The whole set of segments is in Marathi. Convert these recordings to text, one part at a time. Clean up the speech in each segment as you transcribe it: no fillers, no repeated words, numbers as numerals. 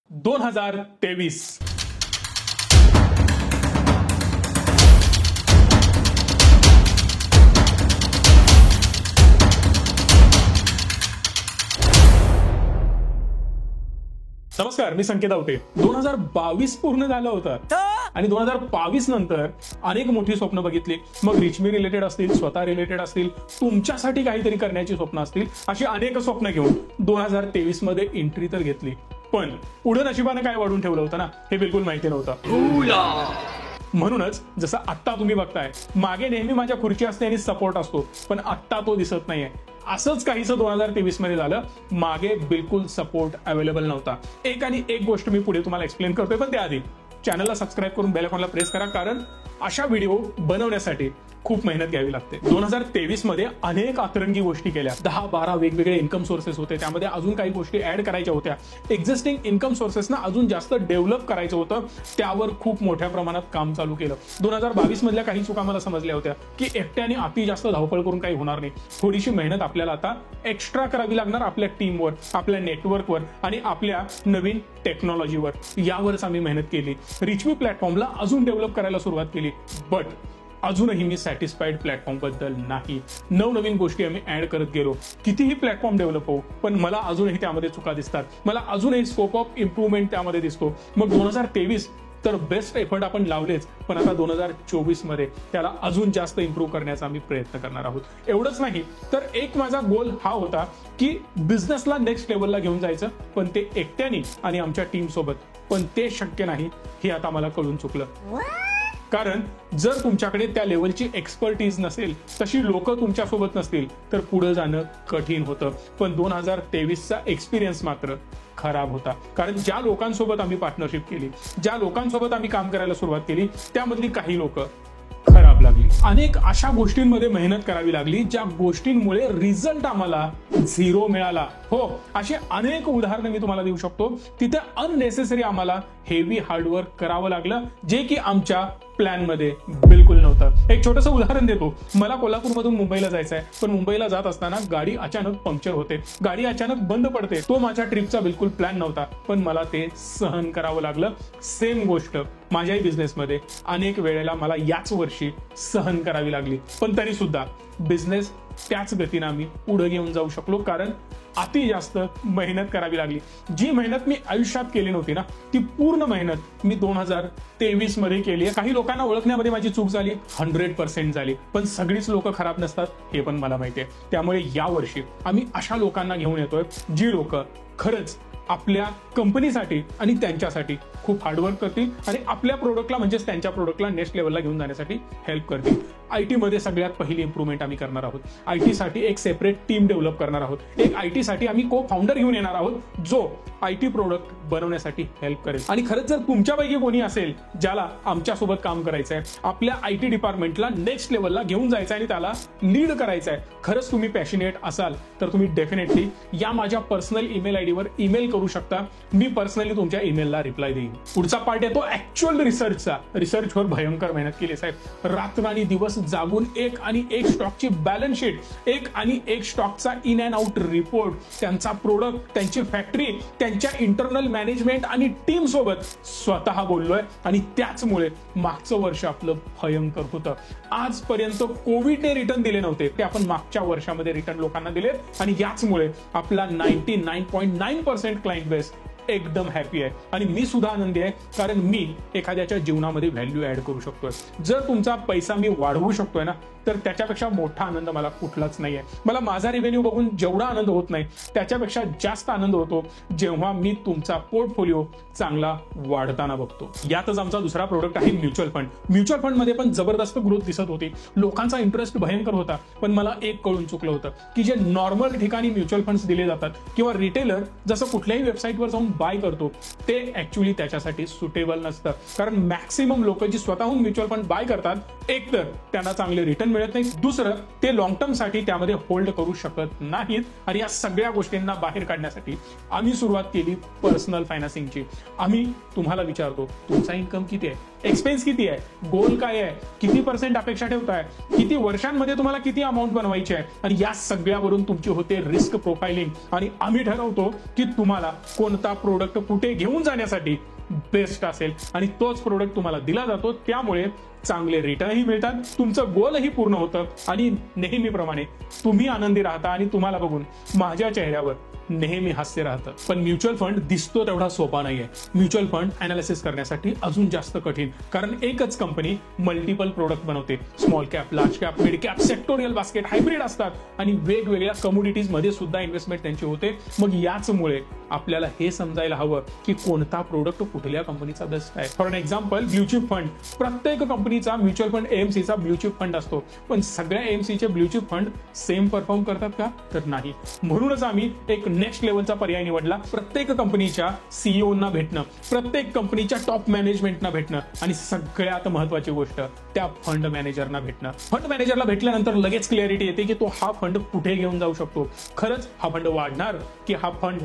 2023 नमस्कार, मी संकेत आवटे. 2022 पूर्ण झालं होतं आणि 2022 नंतर अनेक मोठी स्वप्न बघितली. मग रिच मी रिलेटेड असतील, स्वतः रिलेटेड असतील, तुमच्यासाठी काहीतरी करण्याची स्वप्न असतील, अशी अनेक स्वप्न घेऊन 2023 मध्ये एंट्री तर घेतली. पण पुढे नशिबाने काय वाढून ठेवलं होतं ना, हे बिलकुल माहिती नव्हतं. म्हणूनच जसं आत्ता तुम्ही बघताय, मागे नेहमी माझ्या खुर्ची असते आणि सपोर्ट असतो, पण आत्ता तो दिसत नाहीये. असंच काहीसं 2023 मध्ये झालं. मागे बिलकुल सपोर्ट अवेलेबल नव्हता. एक आणि एक गोष्ट मी पुढे तुम्हाला एक्सप्लेन करतोय, पण त्याआधी चॅनलला सबस्क्राईब करून बेल आयकॉनला प्रेस करा, कारण अशा व्हिडिओ बनवण्यासाठी खूप मेहनत घ्यावी लागते. 2023 मध्ये अनेक अतरंगी गोष्टी केल्या. 10-12 वेगवेगळे इन्कम सोर्सेस होते. त्यामध्ये अजून काही गोष्टी ऍड करायच्या होत्या. एक्झिस्टिंग इन्कम सोर्सेसना अजून जास्त डेव्हलप करायचं होतं. त्यावर खूप मोठ्या प्रमाणात काम चालू केलं. 2022 मधल्या काही चुका मला समजल्या होत्या की एकट्याने अति जास्त धावपळ करून काही होणार नाही. थोडीशी मेहनत आपल्याला आता एक्स्ट्रा करावी लागणार आपल्या टीमवर, आपल्या नेटवर्कवर आणि आपल्या नवीन टेक्नॉलॉजीवर. यावरच आम्ही मेहनत केली. रिच मी प्लॅटफॉर्मला अजून डेव्हलप करायला सुरुवात केली. बट अजूनही मी सॅटिस्फाईड प्लॅटफॉर्म बद्दल नाही. नवनवीन गोष्टी आम्ही ऍड करत गेलो. कितीही प्लॅटफॉर्म डेव्हलप हो, पण मला अजूनही त्यामध्ये चुका दिसतात. मला अजूनही स्कोप ऑफ इम्प्रूव्हमेंट त्यामध्ये दिसतो. मग 2023 तर बेस्ट एफर्ट आपण लावलेच, पण आता 2024 मध्ये त्याला अजून जास्त इम्प्रूव्ह करण्याचा आम्ही प्रयत्न करणार आहोत. एवढंच नाही तर एक माझा गोल हा होता की बिझनेसला नेक्स्ट लेवलला घेऊन जायचं, पण ते एकट्याने आणि आमच्या टीम सोबत. पण ते शक्य नाही हे आता मला कळून चुकलं. कारण जर तुमच्याकडे त्या लेवलची एक्सपर्टीज नसेल, तशी लोक तुमच्यासोबत नसतील, तर पुढे जाणं कठीण होतं. पण 2023चा एक्सपिरियन्स मात्र खराब होता. कारण ज्या लोकांसोबत आम्ही पार्टनरशिप केली, ज्या लोकांसोबत आम्ही काम करायला सुरुवात केली, त्यामधली काही लोक खराब लागली. अनेक अशा गोष्टींमध्ये मेहनत करावी लागली ज्या गोष्टींमुळे रिझल्ट आम्हाला 0 मिळाला. हो, अशी अनेक उदाहरणं मी तुम्हाला देऊ शकतो. तिथे अननेसेसरी आम्हाला हेवी हार्डवर्क करावं लागलं, जे की आमच्या प्लॅन मध्ये बिलकुल नव्हतं. एक छोटंसं उदाहरण देतो. मला कोल्हापूरमधून मुंबईला जायचं आहे, पण मुंबईला जात असताना गाडी अचानक पंक्चर होते, गाडी अचानक बंद पडते. तो माझ्या ट्रिपचा बिलकुल प्लॅन नव्हता, पण मला ते सहन करावं लागलं. सेम गोष्ट माझ्याही बिझनेसमध्ये अनेक वेळेला मला याच वर्षी सहन करावी लागली. पण तरी सुद्धा बिझनेस त्याच गतीने आम्ही पुढे घेऊन जाऊ शकलो, कारण अति जास्त मेहनत करावी लागली. जी मेहनत मी आयुष्यात केली नव्हती ना, ती पूर्ण मेहनत मी 2023 मध्ये केली. काही लोकांना ओळखण्यामध्ये माझी चूक झाली, 100% झाली. पण सगळीच लोक खराब नसतात हे पण मला माहिती आहे. त्यामुळे यावर्षी आम्ही अशा लोकांना घेऊन येतोय जी लोक खरंच आपल्या कंपनीसाठी आणि त्यांच्यासाठी खूप हार्डवर्क करतील आणि आपल्या प्रोडक्टला म्हणजेच त्यांच्या प्रोडक्टला नेक्स्ट लेवलला घेऊन जाण्यासाठी हेल्प करतील. आयटी मध्ये सगळ्यात पहिली इम्प्रूव्हमेंट आम्ही करणार आहोत. आयटी साठी एक सेपरेट टीम डेव्हलप करणार आहोत. एक आयटी साठी आम्ही को फाउंडर घेऊन येणार आहोत, जो आयटी प्रोडक्ट बनवण्यासाठी हेल्प करेल. आणि खरंच जर तुमच्यापैकी कोणी असेल ज्याला आमच्यासोबत काम करायचं आहे, आपल्या आयटी डिपार्टमेंटला नेक्स्ट लेवलला घेऊन जायचं आहे आणि त्याला लीड करायचं आहे, खरंच तुम्ही पॅशनेट असाल, तर तुम्ही डेफिनेटली या माझ्या पर्सनल ईमेल आयडीवर ईमेल करू शकता. मी पर्सनली तुमच्या ईमेलला रिप्लाय देईन. पुढचा पार्ट येतो ऍक्च्युअल रिसर्चचा. रिसर्चवर भयंकर मेहनत केली साहेब. रात्रआणी दिवस जागून एक आणि एक स्टॉकची बॅलन्स शीट, एक आणि एक स्टॉकचा इन अँड आउट रिपोर्ट, त्यांचा प्रोडक्ट, त्यांची फॅक्टरी, त्यांच्या इंटरनल मॅनेजमेंट आणि टीम सोबत स्वतः बोललोय. आणि त्याचमुळे मागचं वर्ष आपलं भयंकर होतं. आजपर्यंत कोविडने रिटर्न दिले नव्हते, ते आपण मागच्या वर्षामध्ये रिटर्न लोकांना दिले. आणि याचमुळे आपला 99.9% क्लायंट बेस एकदम हॅपी आहे. आणि मी सुद्धा आनंदी आहे, कारण मी एखाद्याच्या जीवनामध्ये व्हॅल्यू ऍड करू शकतोय. जर तुमचा पैसा मी वाढवू शकतोय ना, तर त्याच्यापेक्षा मोठा आनंद मला कुठलाच नाहीये. मला माझा रेव्हेन्यू बघून जेवढा आनंद होत नाही, त्याच्यापेक्षा जास्त आनंद होतो जेव्हा मी तुमचा पोर्टफोलिओ चांगला वाढताना बघतो. यातच आमचा दुसरा प्रोडक्ट आहे म्युच्युअल फंड. म्युच्युअल फंड मध्ये पण जबरदस्त ग्रोथ दिसत होती. लोकांचा इंटरेस्ट भयंकर होता. पण मला एक कळून चुकलं होतं की जे नॉर्मल ठिकाणी म्युच्युअल फंड्स दिले जातात किंवा रिटेलर जसं कुठल्याही वेबसाईटवर जाऊन बाय करतो, ते ऍक्च्युअली त्याच्यासाठी सुटेबल नसतं. कारण मॅक्सिमम लोक जी स्वतःहून म्युच्युअल फंड बाय करतात, एक तर त्यांना चांगले रिटर्न मिळत नाही, दुसरं ते लॉंग टर्म साठी त्यामध्ये होल्ड करू शकत नाहीत. आणि या सगळ्या गोष्टींना बाहेर काढण्यासाठी आम्ही सुरुवात केली पर्सनल फायनान्सिंगची. आम्ही तुम्हाला विचारतो, तुमचा इन्कम किती आहे? एक्सपेन्स किती आहे, गोल काय आहे, किती % अपेक्षा ठेवताय, किती वर्षांमध्ये तुम्हाला किती अमाऊंट बनवायची आहे, आणि या सगळ्यावरून तुमची होते रिस्क प्रोफाइलिंग. आणि आम्ही ठरवतो की तुम्हाला कोणता प्रोडक्ट कुठे घेऊन जाण्यासाठी बेस्ट असेल, आणि तोच प्रोडक्ट तुम्हाला दिला जातो. त्यामुळे चांगले रिटर्नही मिळतात, तुमचं गोलही पूर्ण होतं, आणि नेहमीप्रमाणे तुम्ही आनंदी राहता, आणि तुम्हाला बघून माझ्या चेहऱ्यावर नेहमी हास्य राहतं. पण म्युच्युअल फंड दिसतो तेवढा सोपा नाहीये. म्युच्युअल फंड अनालिसिस करण्यासाठी अजून जास्त कठीण, कारण एकच कंपनी मल्टिपल प्रोडक्ट बनवते. Small cap, large cap, mid cap, sectoral basket, hybrid असतात, आणि वेगवेगळ्या कमोडिटीज मध्ये सुद्धा इन्व्हेस्टमेंट त्यांची होते. मग याचमुळे आपल्याला हे समजायला हवं की कोणता प्रोडक्ट कुठल्या कंपनीचा बेस्ट आहे. For example blue chip fund. प्रत्येक कंपनीचा म्युच्युअल फंड एएमसीचा ब्ल्यूचिप फंड असतो, पण सगळ्या एएमसीचे ब्ल्यूचिप फंड सेम परफॉर्म करतात का? तर नाही. म्हणूनच आम्ही एक नेक्स्ट लेवलचा पर्याय निवडला. प्रत्येक कंपनीच्या सीईओना भेटणं, प्रत्येक कंपनीच्या टॉप मॅनेजमेंटना भेटणं, आणि सगळ्यात महत्वाची गोष्ट त्या फंड मॅनेजरना भेटणं. फंड मॅनेजरला भेटल्यानंतर लगेच क्लॅरिटी येते की तो हा फंड कुठे घेऊन जाऊ शकतो. खरंच हा फंड वाढणार की हा फंड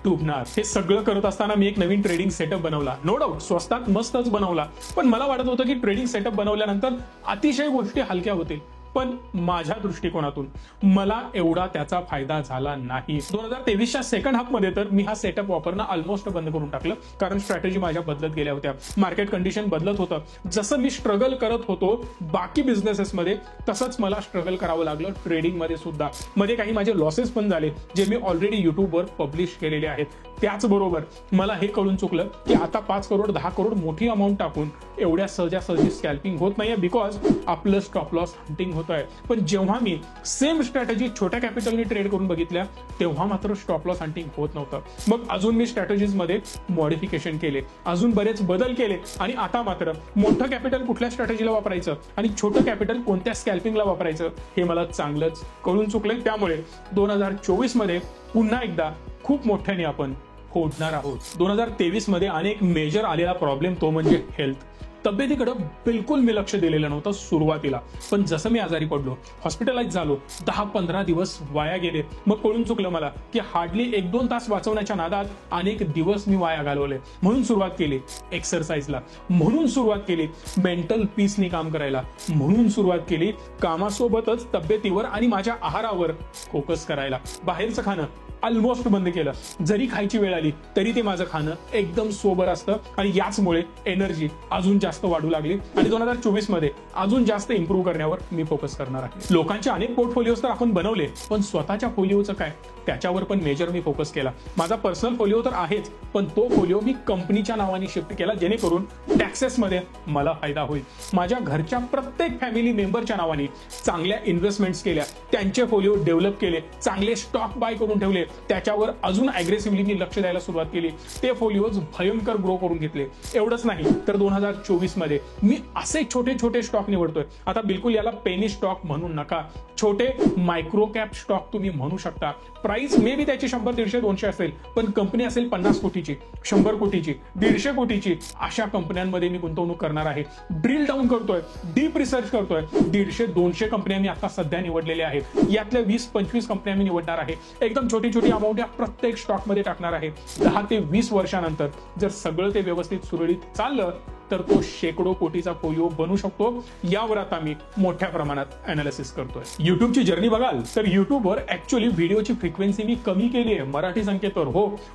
डुबणार? हे सगळं करत असताना मी एक नवीन ट्रेडिंग सेटअप बनवला. नो डाऊट स्वस्तात मस्तच बनवला, पण मला वाटत होतं की ट्रेडिंग सेटअप बनवल्यानंतर अतिशय गोष्टी हलक्या होतील. पण माझ्या दृष्टिकोनातून मला एवढा त्याचा फायदा झाला नाही. 2023च्या सेकंड हाफ मध्ये तर मी हा सेटअप वापरणं ऑलमोस्ट बंद करून टाकलं, कारण स्ट्रॅटेजी माझ्या बदलत गेल्या होत्या. मार्केट कंडिशन बदलत होतं. जसं मी स्ट्रगल करत होतो बाकी बिझनेसेसमध्ये, तसंच मला स्ट्रगल करावं लागलं ट्रेडिंग मध्ये सुद्धा. मध्ये काही माझे लॉसेस पण झाले, जे मी ऑलरेडी युट्यूबवर पब्लिश केलेले आहेत. त्याचबरोबर मला हे कळून चुकलं की आता 5 करोड 10 करोड मोठी अमाऊंट टाकून एवढ्या सहजासहजी स्कॅल्पिंग होत नाहीये, बिकॉज आपलं स्टॉप लॉस हंटिंग होत आहे. पण जेव्हा मी सेम स्ट्रॅटेजी छोट्या कॅपिटलने ट्रेड करून बघितल्या, तेव्हा मात्र स्टॉप लॉस हंटिंग होत नव्हतं. मग अजून मी स्ट्रॅटेजीज मध्ये मॉडिफिकेशन केले, अजून बरेच बदल केले, आणि आता मात्र मोठं कॅपिटल कुठल्या स्ट्रॅटेजीला वापरायचं आणि छोटं कॅपिटल कोणत्या स्कॅल्पिंगला वापरायचं हे मला चांगलंच कळून चुकलंय. त्यामुळे 2024 मध्ये पुन्हा एकदा खूप मोठ्याने आपण फोडणार आहोत. 2023 मध्ये अनेक मेजर आलेला प्रॉब्लेम तो म्हणजे हेल्थ. तब्येतीकडे बिलकुल मी लक्ष दिलेलं नव्हतं सुरुवातीला, पण जसं मी आजारी पडलो, हॉस्पिटलाइज झालो, 10-15 दिवस वाया गेले. मग कळून चुकलं मला की हार्डली 1-2 तास वाचवण्याच्या नादात अनेक दिवस मी वाया घालवले. म्हणून सुरुवात केली एक्सरसाइजला, म्हणून सुरुवात केली मेंटल पीसनी काम करायला, म्हणून सुरुवात केली कामासोबतच तब्येतीवर आणि माझ्या आहारावर फोकस करायला. बाहेरचं खाणं ऑलमोस्ट बंद केलं. जरी खायची वेळ आली तरी ते माझं खाणं एकदम सोबर असतं, आणि याचमुळे एनर्जी अजून जास्त वाढू लागली. आणि 2024 मध्ये अजून जास्त इम्प्रूव्ह करण्यावर मी फोकस करणार आहे. लोकांचे अनेक पोर्टफोलिओज तर आपण बनवले, पण स्वतःच्या फोलिओचं काय, त्याच्यावर पण मेजर मी फोकस केला. माझा पर्सनल फोलिओ तर आहेच, पण तो फोलिओ मी कंपनीच्या नावाने शिफ्ट केला, जेणेकरून टॅक्सेसमध्ये मला फायदा होईल. माझ्या घरच्या प्रत्येक फॅमिली मेंबरच्या नावाने चांगल्या इन्व्हेस्टमेंट्स केल्या, त्यांचे फोलिओ डेव्हलप केले, चांगले स्टॉक बाय करून ठेवले, त्याच्यावर अजून अग्रेसिव्हली मी लक्ष द्यायला सुरुवात केली. ते फोलिओज भयंकर ग्रो करून घेतले. एवढंच नाही तर 2024 मध्ये मी असे छोटे छोटे स्टॉक निवडतोय. आता बिलकुल याला पेनी स्टॉक म्हणू नका, छोटे मायक्रो कॅप स्टॉक तुम्ही म्हणू शकता. प्राइस मे बी त्याची 100, 150, 200 असेल, पण कंपनी असेल 50 कोटीची, 100 कोटीची, 150 कोटीची, अशा कंपन्यांमध्ये मी गुंतवणूक करणार आहे. ड्रिल डाऊन करतोय, डीप रिसर्च करतोय. 150-200 कंपन्या मी आता सध्या निवडलेल्या आहेत. यातल्या 20-25 कंपन्या मी निवडणार आहे. एकदम छोटी छोटी अमाऊंट या प्रत्येक स्टॉक मध्ये टाकणार आहे. 10 ते 20 वर्षानंतर जर सगळं ते व्यवस्थित सुरळीत चाललं तर तो शेकडो कोटीचा फोलिओ बनू शकतो. यावर आता मी मोठ्या प्रमाणात अनालिसिस करतोय. युट्यूबची जर्नी बघाल तर युट्यूबवर ऍक्च्युअली व्हिडिओची फ्रिक्वेन्सी मी कमी केली आहे. मराठी संकेतवर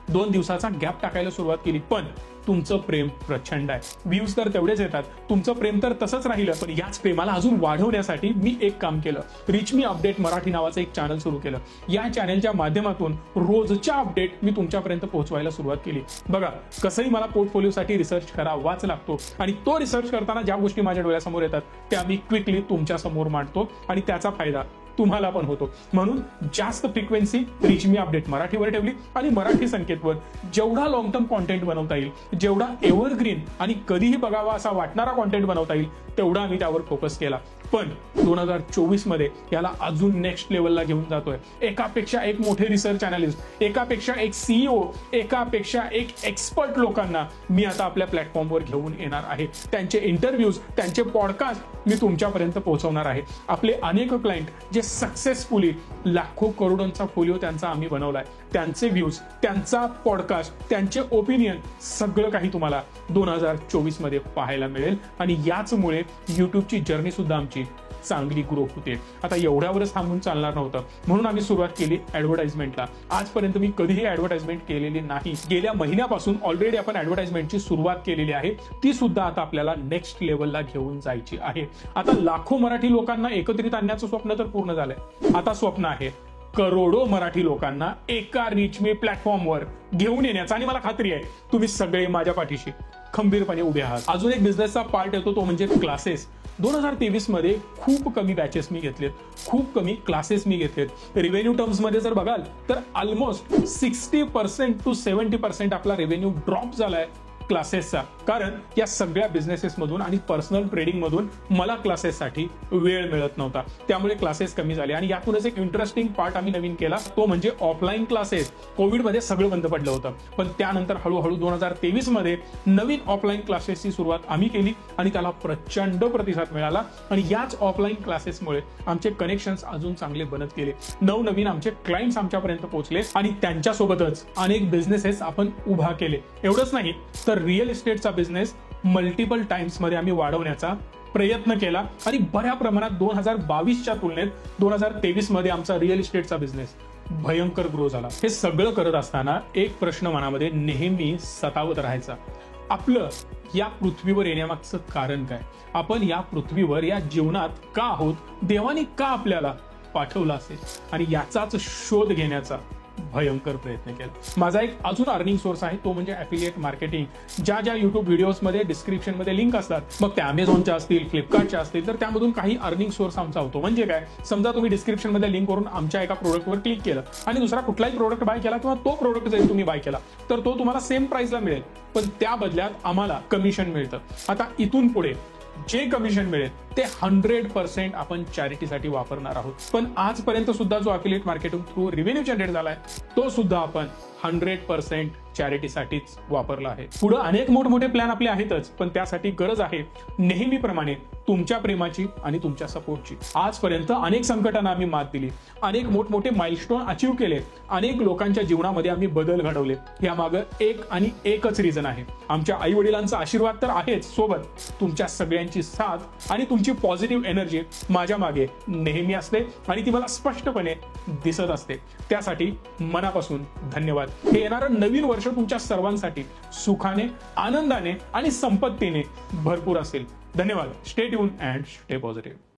2 दिवसाचा गॅप टाकायला सुरुवात केली, पण तुमचं प्रेम प्रचंड आहे. व्ह्यूज तर तेवढेच येतात, तुमचं प्रेम तर तसंच राहिलं. पण याच प्रेमाला अजून वाढवण्यासाठी मी एक काम केलं. रिच मी अपडेट मराठी नावाचं एक चॅनल सुरू केलं. या चॅनलच्या माध्यमातून रोजच्या अपडेट मी तुमच्यापर्यंत पोहोचवायला सुरुवात केली. बघा, कसंही मला पोर्टफोलिओसाठी रिसर्च करावाच लागतो, आणि तो रिसर्च करताना ज्या गोष्टी माझ्या डोळ्यासमोर येतात त्या मी क्विकली तुमच्या समोर मांडतो, आणि त्याचा फायदा तुम्हाला पण होतो. म्हणून जास्त फ्रिक्वेन्सी रिच मी अपडेट मराठीवर ठेवली, आणि मराठी संकेतवर जेवढा लॉंग टर्म कॉन्टेंट बनवता येईल, जेवढा एव्हरग्रीन आणि कधीही बघावा असा वाटणारा कॉन्टेंट बनवता येईल, तेवढा मी त्यावर फोकस केला. पण 2024 मध्ये याला अजून नेक्स्ट लेवलला घेऊन जातोय. एकापेक्षा एक मोठे रिसर्च अनालिस्ट, एकापेक्षा एक सीईओ, एकापेक्षा एक एक्सपर्ट लोकांना मी आता आपल्या प्लॅटफॉर्मवर घेऊन येणार आहे. त्यांचे इंटरव्ह्यूज, त्यांचे पॉडकास्ट मी तुमच्यापर्यंत पोहोचवणार आहे. आपले अनेक क्लायंट जे सक्सेसफुली लाखो करोडोंचा फोलिओ त्यांचा आम्ही बनवलाय, त्यांचे व्ह्यूज, त्यांचा पॉडकास्ट, त्यांचे ओपिनियन सगळं काही तुम्हाला 2024 मध्ये पाहायला मिळेल. आणि याचमुळे युट्यूबची जर्नी सुद्धा आमची चांगली ग्रो होते. आता एवढ्यावरच थांबून चालणार नव्हतं, म्हणून आम्ही सुरुवात केली ऍडव्हर्टाइजमेंटला. आजपर्यंत मी कधीही ऍडव्हर्टाइजमेंट केलेली नाही. गेल्या महिन्यापासून ऑलरेडी आपण ऍडव्हर्टाइजमेंटची सुरुवात केलेली आहे. ती सुद्धा आता आपल्याला नेक्स्ट लेवलला घेऊन जायची आहे. आता लाखो मराठी लोकांना एकत्रित आणण्याचं स्वप्न तर पूर्ण झालंय. आता स्वप्न आहे करोडो मराठी लोकांना एका रीच मी प्लॅटफॉर्मवर घेऊन येण्याचा. आणि मला खात्री आहे तुम्ही सगळे माझ्या पाठीशी खंबीरपणे उभे आहात. अजून एक बिझनेसचा पार्ट येतो, तो म्हणजे क्लासेस. 2023 मध्ये खूप कमी बॅचेस मी घेतलेत, खूप कमी क्लासेस मी घेतलेत. रेव्हेन्यू टर्म्स मध्ये जर बघाल तर ऑलमोस्ट 60% to 70% आपला रेव्हेन्यू ड्रॉप झालाय क्लासेसचा. कारण या सगळ्या बिझनेसेस मधून आणि पर्सनल ट्रेडिंग मधून मला क्लासेससाठी वेळ मिळत नव्हता, त्यामुळे क्लासेस कमी झाले. आणि यातूनच एक इंटरेस्टिंग पार्ट आम्ही नवीन केला, तो म्हणजे ऑफलाईन क्लासेस. कोविडमध्ये सगळं बंद पडलं होतं, पण त्यानंतर हळूहळू 2023 मध्ये नवीन ऑफलाईन क्लासेसची सुरुवात आम्ही केली आणि त्याला प्रचंड प्रतिसाद मिळाला. आणि याच ऑफलाईन क्लासेसमुळे आमचे कनेक्शन्स अजून चांगले बनत गेले. नवनवीन आमचे क्लायंट्स आमच्यापर्यंत पोहोचले आणि त्यांच्यासोबतच अनेक बिझनेसेस आपण उभा केले. एवढंच नाही तर रिअल इस्टेटचा बिझनेस मल्टिपल टाइम्स मध्ये आम्ही वाढवण्याचा प्रयत्न केला आणि बऱ्या प्रमाणात 2022च्या तुलनेत 2023 मध्ये आमचा रिअल इस्टेटचा बिझनेस भयंकर ग्रो झाला. हे सगळं करत असताना एक प्रश्न मनामध्ये नेहमी सतावत राहायचा, आपलं या पृथ्वीवर येण्यामागचं कारण काय? आपण या पृथ्वीवर या जीवनात का आहोत? देवाने का आपल्याला पाठवलं असेल? आणि याचाच शोध घेण्याचा भयंकर प्रयत्न केला. माझा एक अजून अर्निंग सोर्स आहे, तो म्हणजे ॲफिलिएट मार्केटिंग. ज्या युट्यूब व्हिडिओजमध्ये डिस्क्रिप्शनमध्ये लिंक असतात, मग त्या अमेझॉनच्या असतील, फ्लिपकार्टच्या असतील, तर त्यामधून काही अर्निंग सोर्स आमचा होतो. म्हणजे काय, समजा तुम्ही डिस्क्रिप्शनमध्ये लिंक करून आमच्या एका प्रोडक्टवर क्लिक केलं आणि दुसरा कुठलाही प्रोडक्ट बाय केला किंवा तो प्रोडक्ट जरी तुम्ही बाय केला तर तो तुम्हाला सेम प्राइसला मिळेल, पण त्या बदल्यात आम्हाला कमिशन मिळतं. आता इथून पुढे जे कमिशन मिळेल ते 100% आपण चॅरिटीसाठी वापरणार आहोत. पण आजपर्यंत सुद्धा जो affiliate marketing through revenue generate झालाय तो सुद्धा आपण 100% चॅरिटीसाठीच वापरला आहे. पुढे अनेक मोठमोठे प्लॅन आपले आहेतच, पण त्यासाठी गरज आहे नेहमीप्रमाणे तुमच्या प्रेमाची आणि तुमच्या सपोर्टची. आजपर्यंत अनेक संकटांना आम्ही मात दिली, अनेक मोठमोठे माइलस्टोन अचीव केले, अनेक लोकांच्या जीवनामध्ये आम्ही बदल घडवले. यामागं एक आणि एकच रिझन आहे, आमच्या आई वडिलांचा आशीर्वाद तर आहेच, सोबत तुमच्या सगळ्यांची साथ आणि तुमची पॉझिटिव्ह एनर्जी माझ्या मागे नेहमी असते आणि ती मला स्पष्टपणे दिसत असते. त्यासाठी मनापासून धन्यवाद. हे येणारं नवीन वर्ष तुमच्या सर्वांसाठी सुखाने, आनंदाने आणि संपत्तीने भरपूर असेल. धन्यवाद. Stay tune and stay positive.